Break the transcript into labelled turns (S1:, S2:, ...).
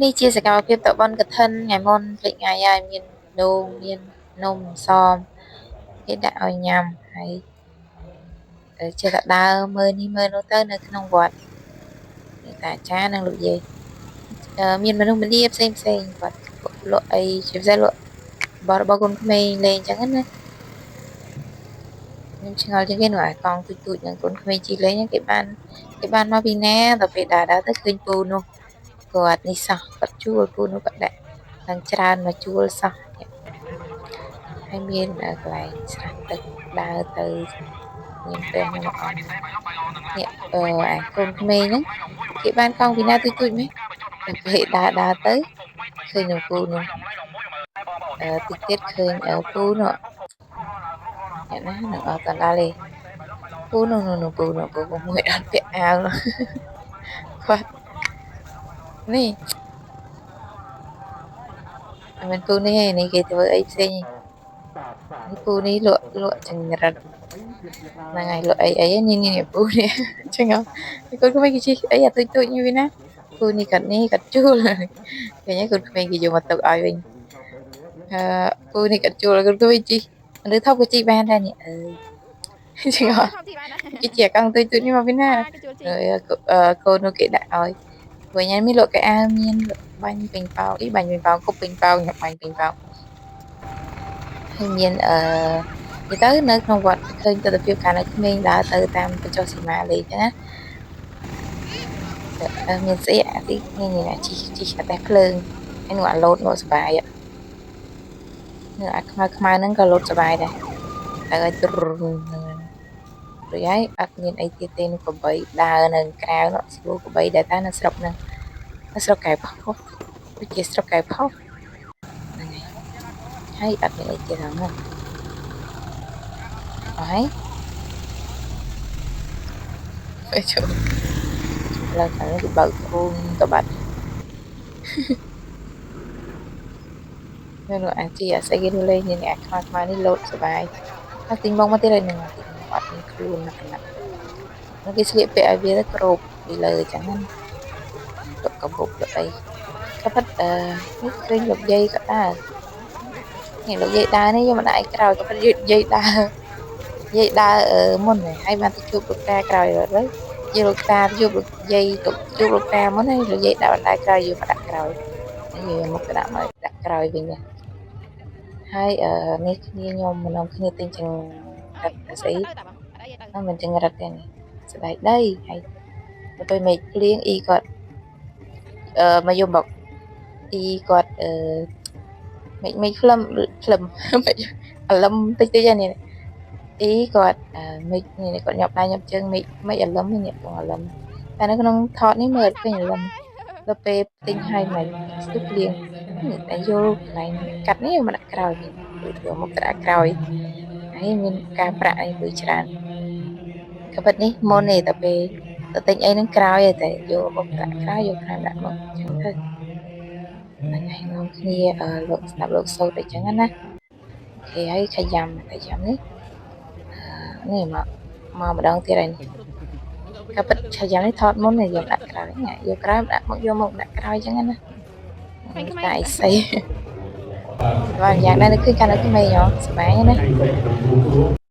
S1: នេះជាសកម្មភាពតបនកឋិនថ្ងៃមុនភ្លេចថ្ងៃហើយមានដូងមាននំសមគេដាក់ឲ្យញ៉ាំហើយចេះតែដើរមើលនេះមើលនោះទៅនៅក្នុងវត្តមានតាអាចារ្យនិងលោកយាយមានមនុស្សម្នាផ្សេងគាត់លក់អីជាពិសេសលក់របស់កូនក្មេងលេងអញ្ចឹងណាខ្ញុំឆ្ងល់ជាងគេនោះអាកង់ទូចនឹងកូនក្មេងជិះលេងហ្នឹងគេបានមកពីណាដល់ពេលដើរទៅឃើញពូនោះគាត់នេះសោះគាត់ជួលពូនោះគាត់ដាក់ឡើងច្រើនមកជួលសោះហើយមានកន្លែងស្រះទឹកដើរទៅមានពេលមកអស់នេះអាកូនក្មេងហ្នឹងគេបានកង់ពីណាទូចមែនដល់ពេលដើរទៅឃើញនឹងពូនោះតិចទៀតឃើញពូនោះអ្នកណានឹងអត់កណ្ដាលទេពូនោះពូមួយអត់ពាក់អាវគាត់នេះមិនពូនេះឯនេះគេធ្វើអីផ្សេងនេះពូនេះលក់ចង្រិតហ្នឹងហើយលក់អីនេះពូនេះចឹងហ៎កូនក្មេងគេជិះអីអាទូចនេះវិញណាពូនេះគាត់ជួលឃើញកូនក្មេងគេយកមកទុកឲ្យវិញពូនេះគាត់ជួលកូនក្មេងជិះមនុស្សធំក៏ជិះបានដែរនេះចឹងហ៎គេជាកង់ទូចនេះមកវិញណាកូននោះគេដាក់ឲ្យវិញហើយមានលក់កៅអៅមានបាញ់ពេញប៉ោបាញ់ពេញប៉ោគប់ពេញប៉ោញ៉ាំបាញ់ពេញប៉ោហើយមាននិយាយទៅនៅក្នុងវត្តឃើញទស្សនវិជ្ជាកាលនៅក្មេងដើរទៅតាមបញ្ចុះសីមាលេងណាមានស្អីអាទីនេះជីតែភ្លើងហើយនោះអាលោតនោះសុបាយនោះអាខ្មៅហ្នឹងក៏លោតសុបាយដែរតែឲ្យទ្រុនរួចហើយអត់មានអីទៀតទេនោះកបីដើរនៅក្រៅនោះស្រួលកបីដែលតែនៅស្រុកហ្នឹងនៅស្រុកកែផុសដូចជាស្រុកកែផុសហ្នឹងហើយអត់មានអីទៀតហ្នឹងហើយចូលឡើងខាងនេះបើករូមទៅបាត់នៅអាជីអាស្អីគេលេងនេះអាខ្មៅនេះលោតសុបាយហើយទិញមកទៀតហើយនឹងអត់មានខ្លួនណាស់នោះគេស្លៀកពាក់ឲ្យវាទៅគ្របពីលើអញ្ចឹងណាទុកកបុកទៅអីក៏ប៉ិតនេះឃើញលោកយាយក៏ដើរនេះលោកយាយដើរនេះយកមកដាក់ឲ្យក្រោយក៏ប៉ិតយាយដើរមុនហើយបានទៅជួបលោកតាក្រោយទៅយកលោកតាជួបលោកយាយទៅជួបលោកតាមុនហើយលោកយាយដាក់បណ្ដាក្រោយយកមកដាក់ក្រោយហើយមកដាក់ក្រោយវិញហើយនេះគ្នាខ្ញុំមិនគ្នាទិញចង្រិតស្អីមិនចង្រិតទេនេះស្បែកដីហើយទៅពេលមេឃភ្លៀងអ៊ីគាត់មកយកមកអ៊ីគាត់មេឃក្លឹមអាលឹមតិចហ្នឹងនេះអ៊ីគាត់មេឃនេះគាត់ញាប់ដៃញាប់ជើងមេឃអាលឹមនេះបងអាលឹមតែនៅក្នុងថតនេះមើលឃើញអាលឹមដល់ពេលទិញឲ្យមកស្ទុះភ្លៀងតែយកកន្លែងកាត់នេះមកដាក់ក្រោយយកមកដាក់ក្រោយហើយមានការប្រាក់អីមួយច្រើនក៏ប៉ុតនេះមុននេះតែពេលទៅទិញអីនឹងក្រោយតែយកមកដាក់ក្រោយយកខាងដាក់មកអញ្ចឹងទៅហ្នឹងហើយនាំគ្នាលោកស្ដាប់លោកសូត្រអញ្ចឹងណាអូខេហើយខយ៉ាំនេះនេះមកម្ដងទៀតហើយនេះក៏ប៉ុតខយ៉ាំនេះថតមុននេះយកដាក់ក្រោយយកក្រោយដាក់មកយកមកដាក់ក្រោយអញ្ចឹងណាតែអីស្អីបាទយ៉ាងណានៅឃើញកាលនៅក្មេងហ៎សុបាយណា